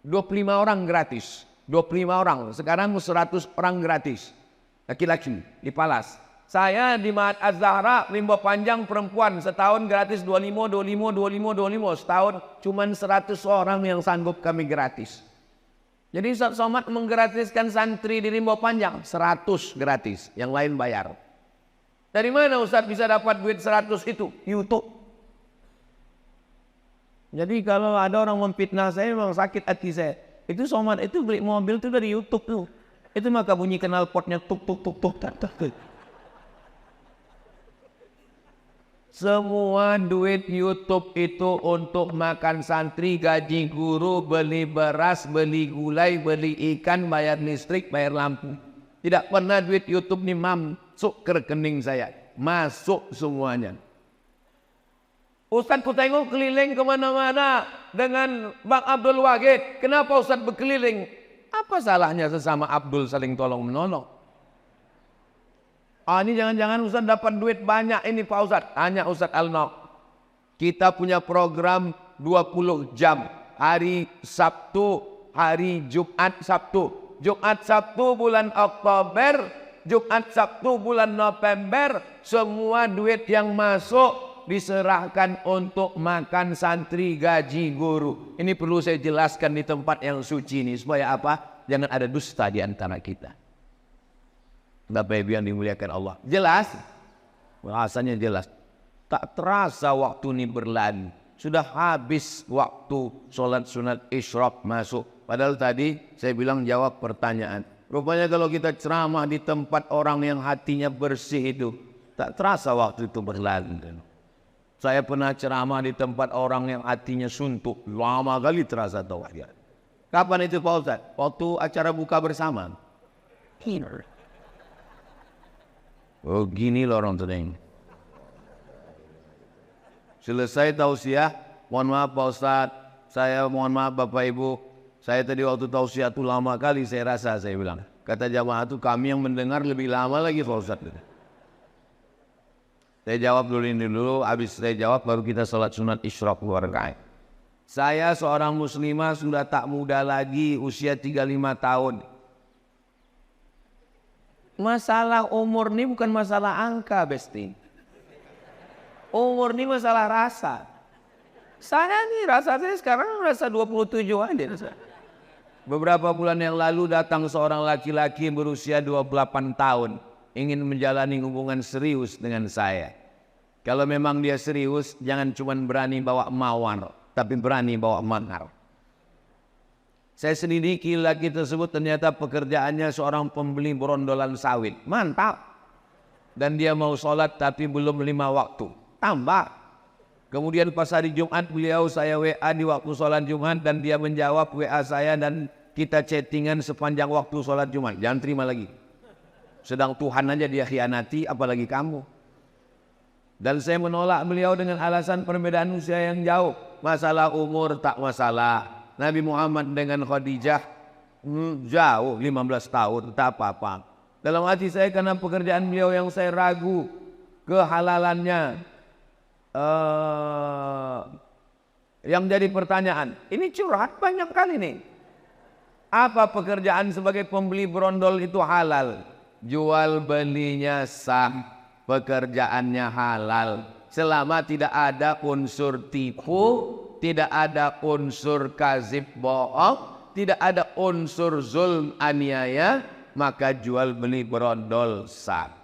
25 orang gratis. 25 orang, sekarang 100 orang gratis. Laki-laki di Palas. Saya di Mahat Az-Zahra, Limbo Panjang perempuan, setahun gratis 25. Setahun cuman 100 orang yang sanggup kami gratis. Jadi Ustaz Somad menggratiskan santri di Limbo Panjang 100 gratis, yang lain bayar. Dari mana Ustaz bisa dapat duit 100 itu? YouTube. Jadi kalau ada orang memfitnah saya, memang sakit hati saya. Itu Somad itu beli mobil itu dari YouTube tuh. Itu maka bunyi knalpotnya tuk. Semua duit YouTube itu untuk makan santri, gaji guru, beli beras, beli gulai, beli ikan, bayar listrik, bayar lampu. Tidak pernah duit YouTube ini masuk ke rekening saya. Masuk semuanya. Ustadz ku tengok keliling kemana-mana dengan Bang Abdul Wahid. Kenapa Ustadz berkeliling? Apa salahnya sesama Abdul saling tolong menolong? Ini jangan-jangan Ustaz dapat duit banyak ini Pak Ustaz. Tanya Ustaz Al-Nob. Kita punya program 20 jam. Hari Sabtu, hari Jumat Sabtu. Jumat Sabtu bulan Oktober, Jumat Sabtu bulan November. Semua duit yang masuk diserahkan untuk makan santri, gaji guru. Ini perlu saya jelaskan di tempat yang suci ini. Supaya apa? Jangan ada dusta di antara kita. Bapak Ibu yang dimuliakan Allah. Jelas? Bahasanya jelas. Tak terasa waktu ini berlalu. Sudah habis waktu sholat sunat isyraq masuk. Padahal tadi saya bilang jawab pertanyaan. Rupanya kalau kita ceramah di tempat orang yang hatinya bersih itu, Tak terasa waktu itu berlalu. Saya pernah ceramah di tempat orang yang hatinya suntuk. Lama kali terasa tauhid. Kapan itu Pak Ustaz? Waktu acara buka bersama. Oh gini loh orang tuh. Selesai tausiah, mohon maaf Pak Ustaz, saya mohon maaf Bapak Ibu, saya tadi waktu tausiah itu lama kali saya rasa, saya bilang. Kata jamaah itu kami yang mendengar lebih lama lagi Pak Ustaz. Saya jawab dulu ini dulu, habis saya jawab baru kita sholat sunat isyraq 2 rakaat. Saya seorang muslimah sudah tak muda lagi, usia 35 tahun. Masalah umur ini bukan masalah angka, Besti. Umur ini masalah rasa. Saya nih rasa saya sekarang rasa 27 aja. Beberapa bulan yang lalu datang seorang laki-laki berusia 28 tahun. Ingin menjalani hubungan serius dengan saya. Kalau memang dia serius, jangan cuma berani bawa mawar, tapi berani bawa mahar. Saya selidiki laki tersebut ternyata pekerjaannya seorang pembeli berondolan sawit. Mantap. Dan dia mau sholat tapi belum 5 waktu. Tambah. Kemudian pas hari Jumat beliau saya WA di waktu sholat Jumat dan dia menjawab WA saya dan kita chattingan sepanjang waktu sholat Jumat. Jangan terima lagi. Sedang Tuhan aja dia khianati, apalagi kamu. Dan saya menolak beliau dengan alasan perbedaan usia yang jauh. Masalah umur tak masalah. Nabi Muhammad dengan Khadijah jauh 15 tahun, tak apa-apa. Dalam hati saya karena pekerjaan beliau yang saya ragu kehalalannya. Yang jadi pertanyaan, ini curhat banyak kali nih. Apa pekerjaan sebagai pembeli berondol itu halal? Jual belinya sah, pekerjaannya halal. Selama tidak ada unsur tipu, tidak ada unsur kazib bohong, tidak ada unsur zulm aniaya, maka jual beli berondol sah.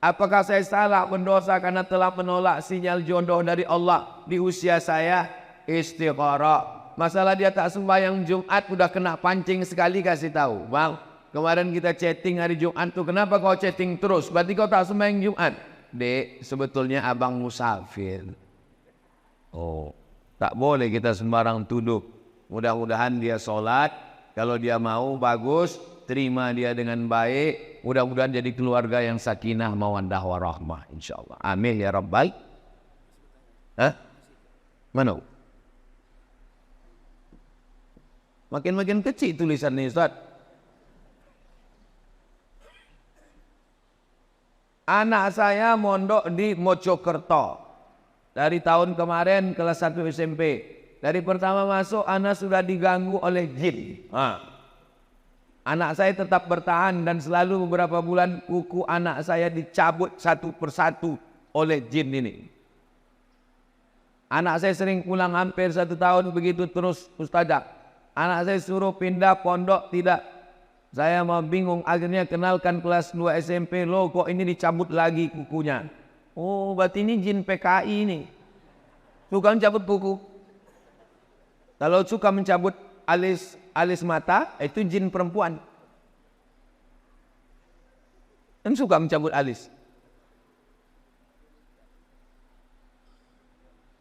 Apakah saya salah berdosa karena telah menolak sinyal jodoh dari Allah di usia saya? Istikharah. Masalah dia tak sembahyang Jumat udah kena pancing sekali kasih tahu. Bang, kemarin kita chatting hari Jumat tuh, kenapa kau chatting terus? Berarti kau tak sembahyang Jumat. Dek, sebetulnya abang musafir. Oh, tak boleh kita sembarang tuduh. Mudah-mudahan dia sholat. Kalau dia mau bagus, terima dia dengan baik. Mudah-mudahan jadi keluarga yang sakinah mawaddah warahmah, insyaallah. Amin ya rabbal. Hah? Mana? Makin-makin kecil tulisan ini, Ustaz. Anak saya mondok di Mojokerto. Dari tahun kemarin kelas 1 SMP. Dari pertama masuk anak sudah diganggu oleh jin. Anak saya tetap bertahan dan selalu beberapa bulan kuku anak saya dicabut satu persatu oleh jin ini. Anak saya sering pulang hampir 1 tahun begitu terus, Ustazah. Anak saya suruh pindah pondok, tidak. Saya mau bingung, akhirnya kenalkan kelas 2 SMP, loh kok ini dicabut lagi kukunya. Oh berarti ini jin PKI ini. Suka mencabut kuku. Kalau suka mencabut alis mata, itu jin perempuan. Dan suka mencabut alis.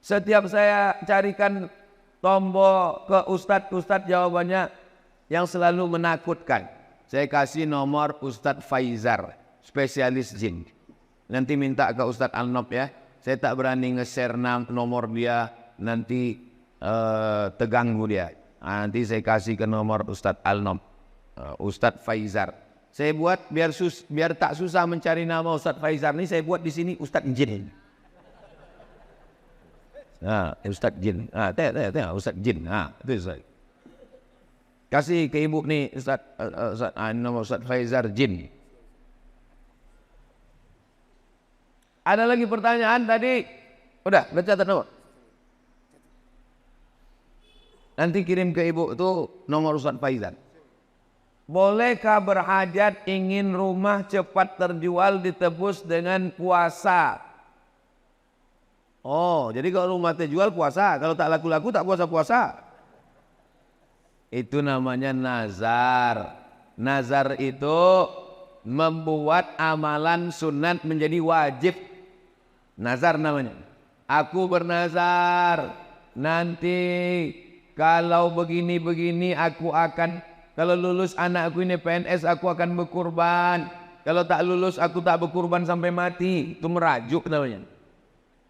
Setiap saya carikan tombol ke ustadz jawabannya yang selalu menakutkan. Saya kasih nomor Ustadz Faizar, spesialis jin. Nanti minta ke Ustadz Alnob ya. Saya tak berani nge-share nomor dia, nanti terganggu dia. Nanti saya kasih ke nomor Ustadz Alnob, Ustadz Faizar. Saya buat biar tak susah mencari nama Ustadz Faizar ini, saya buat di sini Ustadz Jin. Ustadz Jin. Tengok Ustadz Jin. Itu Ustadz. Kasih ke ibu nih nama Ustadz Faizar Jin. Ada lagi pertanyaan tadi? Udah catat nomor. Nanti kirim ke ibu itu nomor Ustadz Faizar. Bolehkah berhajat ingin rumah cepat terjual ditebus dengan puasa? Oh, jadi kalau rumah terjual puasa, kalau tak laku-laku tak puasa-puasa. Itu namanya nazar. Nazar itu membuat amalan sunat menjadi wajib Nazar namanya. Aku bernazar nanti kalau begini-begini aku akan, kalau lulus anakku ini PNS aku akan berkurban. Kalau tak lulus aku tak berkurban sampai mati. Itu merajuk namanya.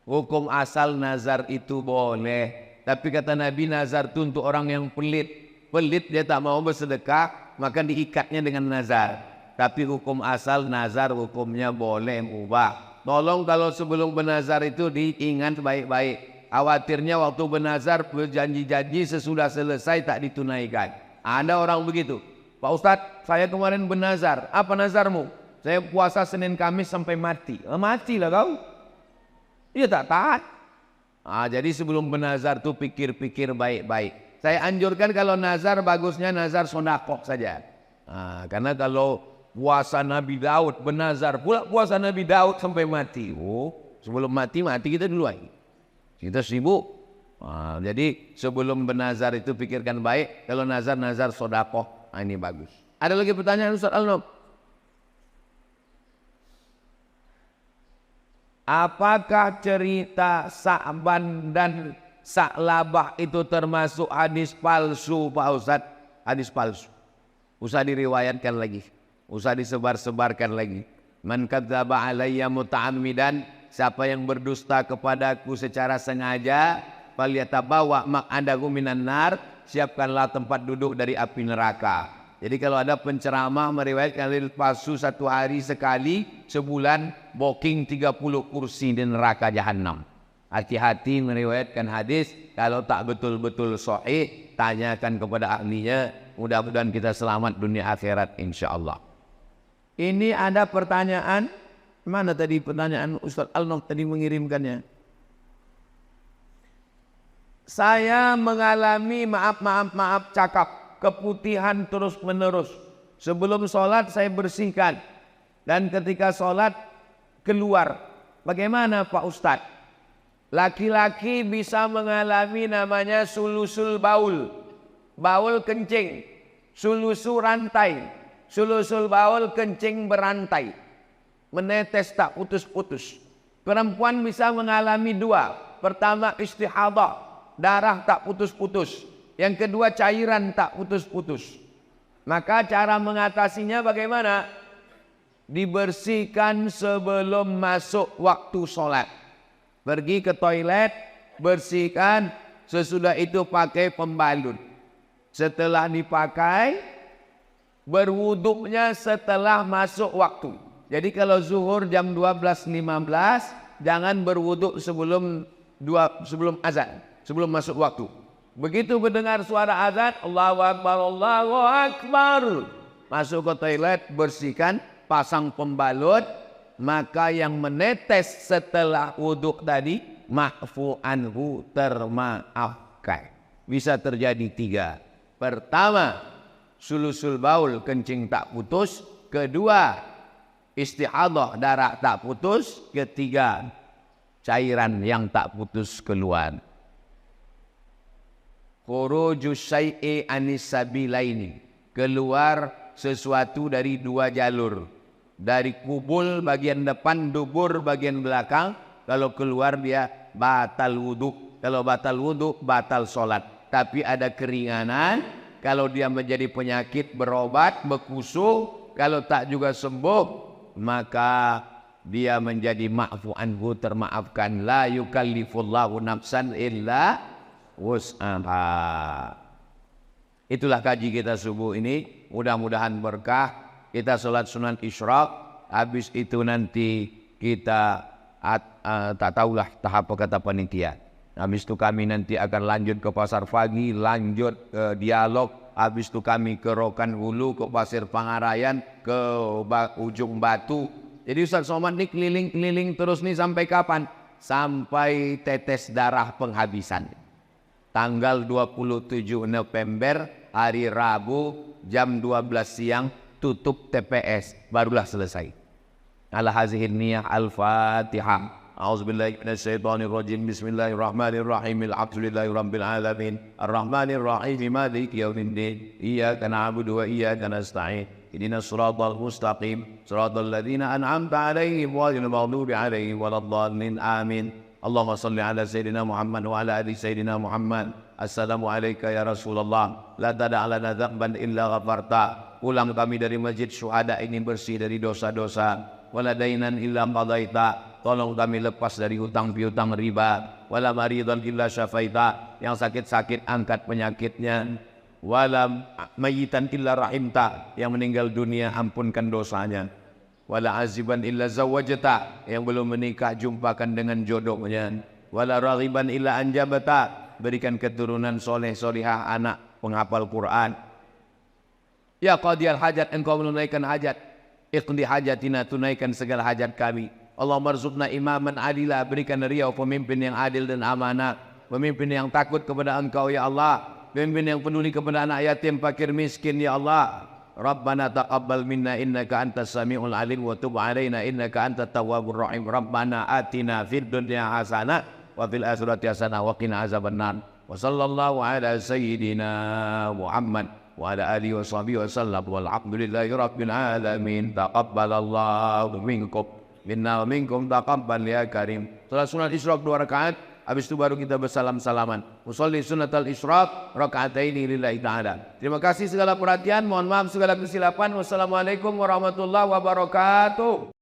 Hukum asal nazar itu boleh. Tapi kata Nabi, nazar itu untuk orang yang pelit. Pelit dia tak mau bersedekah, maka diikatnya dengan nazar. Tapi hukum asal nazar hukumnya boleh mubah. Tolong kalau sebelum bernazar itu diingat baik-baik. Khawatirnya waktu bernazar berjanji-janji sesudah selesai tak ditunaikan. Ada orang begitu. Pak Ustadz, saya kemarin bernazar. Apa nazarmu? Saya puasa Senin Kamis sampai mati. Matilah kau. Dia tak taat. Jadi sebelum bernazar tuh pikir-pikir baik-baik. Saya anjurkan kalau nazar bagusnya nazar sedekah saja. Karena kalau puasa Nabi Daud bernazar pula puasa Nabi Daud sampai mati. Sebelum mati kita dulu lagi. Kita sibuk. Jadi sebelum bernazar itu pikirkan baik. Kalau nazar sedekah, ini bagus. Ada lagi pertanyaan Ustaz Al-Nob? Apakah cerita Sa'ban dan Sa'labah itu termasuk hadis palsu Pak Ustaz? Hadis palsu. Usah diriwayatkan lagi. Usah disebar-sebarkan lagi. Man kadzdzaba alayya muta'ammidan, siapa yang berdusta kepadaku secara sengaja, falyatabawa maq'adahu minan nar, siapkanlah tempat duduk dari api neraka. Jadi kalau ada penceramah meriwayatkan hadis palsu satu hari sekali, sebulan booking 30 kursi di neraka jahanam. Hati-hati meriwayatkan hadis, kalau tak betul-betul sahih, tanyakan kepada ahlinya. Mudah-mudahan kita selamat dunia akhirat insyaallah. Ini ada pertanyaan, mana tadi pertanyaan Ustaz Al-Nob tadi mengirimkannya? Saya mengalami maaf cakap, keputihan terus menerus. Sebelum sholat saya bersihkan, dan ketika sholat keluar. Bagaimana Pak Ustadz? Laki-laki bisa mengalami namanya sulusul baul, baul kencing, sulusul rantai. Sulusul baul kencing berantai, menetes tak putus-putus. Perempuan bisa mengalami dua. Pertama istihadah, darah tak putus-putus. Yang kedua cairan tak putus-putus. Maka cara mengatasinya bagaimana? Dibersihkan sebelum masuk waktu sholat. Pergi ke toilet, bersihkan, sesudah itu pakai pembalut. Setelah dipakai, berwuduknya setelah masuk waktu. Jadi kalau zuhur jam 12.15, jangan berwuduk sebelum azan, sebelum masuk waktu. Begitu mendengar suara azan, Allahu Akbar, Allahu Akbar, masuk ke toilet, bersihkan, pasang pembalut, maka yang menetes setelah wuduk tadi, ma'fu anhu, termaafkan. Bisa terjadi tiga. Pertama, sulusul baul kencing tak putus. Kedua, istihadah darah tak putus. Ketiga, cairan yang tak putus keluar. Khurujus syai'i anis sabilaini, keluar sesuatu dari dua jalur. Dari kubul bagian depan, dubur bagian belakang. Kalau keluar dia batal wudhu. Kalau batal wudhu, batal sholat. Tapi ada keringanan. Kalau dia menjadi penyakit berobat, berkusuh. Kalau tak juga sembuh, maka dia menjadi ma'fu anhu, termaafkan. La yukallifullahu nafsan illa wus'aha. Itulah kaji kita subuh ini. Mudah-mudahan berkah. Kita sholat sunan isyraq. Habis itu nanti kita tak tahulah tahap kata panitia. Habis itu kami nanti akan lanjut ke Pasar Pagi, lanjut ke dialog. Habis itu kami ke Rokan Hulu, ke Pasir Pangarayan, ke Ujung Batu. Jadi Ustaz Somad ini keliling-keliling terus nih sampai kapan? Sampai tetes darah penghabisan. Tanggal 27 November, hari Rabu, jam 12 siang, tutup TPS. Barulah selesai. Ala hazihin niyah al-Fatihah. A'udzubillahi minasyaitonirrajim. Bismillahirrahmanirrahim. Alhamdulillahirabbil alamin. Arrahmanirrahim. Maliki yaumiddin. Iyyaka na'budu wa iyyaka nasta'in. ihdinas siratal mustaqim siratal ladzina an'amta 'alaihim ghairil maghdubi 'alaihim waladdallin. Amin. Allahumma salli ala sayyidina Muhammad wa ala ali sayyidina Muhammad. Assalamu alayka ya Rasulullah. La tada' lana dzamban illa ghafarta. Pulang kami dari masjid syuhada ini bersih dari dosa-dosa. Wala dainan illa qadaita. Tolong kami lepas dari hutang piutang riba. Wala maridan illa syafaita. Yang sakit-sakit angkat penyakitnya. Wala mayitan illa rahimta. Yang meninggal dunia ampunkan dosanya. Wala aziban illa zawajata, yang belum menikah jumpakan dengan jodohnya. Wala raghiban illa anjabata, berikan keturunan soleh solihah anak penghafal Quran. Ya qadiyal hajat, engkau menunaikan hajat. Iqdi hajatina, tunaikan segala hajat kami. Allahumma rzuqna imaman adila, berikan riau pemimpin yang adil dan amanah, pemimpin yang takut kepada engkau ya Allah, pemimpin yang peduli kepada anak yatim fakir miskin ya Allah. Rabbana taqabbal minna innaka antas samiul alim wa tub alaina innaka antat tawwabur rahim. Rabbana atina fid dunya hasanah wa fil akhirati hasanah wa qina azabannar. Wa sallallahu ala sayyidina Muhammad wa ala alihi wa sahbihi wa sallam walhamdulillahi rabbil alamin. Taqabbalallahu minkum minna wa minkum taqabbal ya karim. Salat sunat Isyraq 2 rakaat. Habis itu baru kita bersalam-salaman. Usolli sunnatal isyraq raka'ataini lillahi ta'ala. Terima kasih segala perhatian, mohon maaf segala kesilapan. Wassalamualaikum warahmatullahi wabarakatuh.